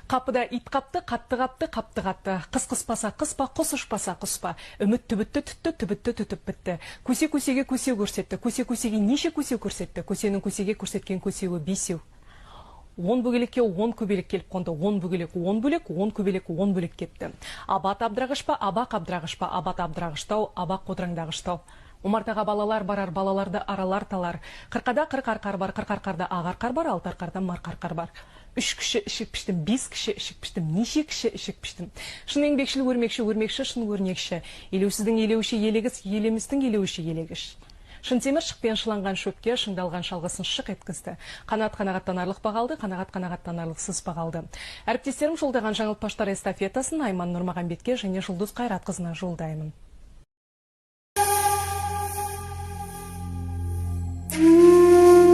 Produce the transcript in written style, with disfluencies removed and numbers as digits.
Қапыда ит қапты, қатты қапты, қапты қатты. Қыс қыспаса қыспа, құс ұшпаса құспа. Үміт түбітті түтті, түбітті түтіп бітті. Көсе-көсеге көсе көрсетті. Көсе-көсеге неше көсе көрсетті. Көсенің көсеге көрсеткен көсеуі бесеу. 10 бөгелекке 10 көбелек келіп қонды. 10 бөгелек 10 бөлек, 10 көбелек 10 бөлек кетті. Абат абдырағыш па, абақ абдырағыш па, абат абдырағыштау, абақ қодыраңдағыштау. Омартаға балалар барар, балаларды аралар талар. Қырқада қырық арқар бар, қырық арқарда ақ арқар бар, алты арқарда марқа арқар бар. 3 кіші ішік піштім, 5 кіші ішік піштім, неше кіші ішік піштім. Шын еңбекшіл өрмекші, өрмекші шын өрнекші. Елеусіздің елеуші елегіс, елемістің елеуші елегіш. Шын темір шықпен шыланған шөпке шыңдалған шалғысын шық еткізді. Қанат қанағаттанарлық бағалды, қанағат қанағаттанарлықсыз бағалды. Әріптестерім жолдаған жаңылтпаштар эстафетасын Айман Нұрмағамбетке және Жұлдыз Қайратқызына жолдаймын.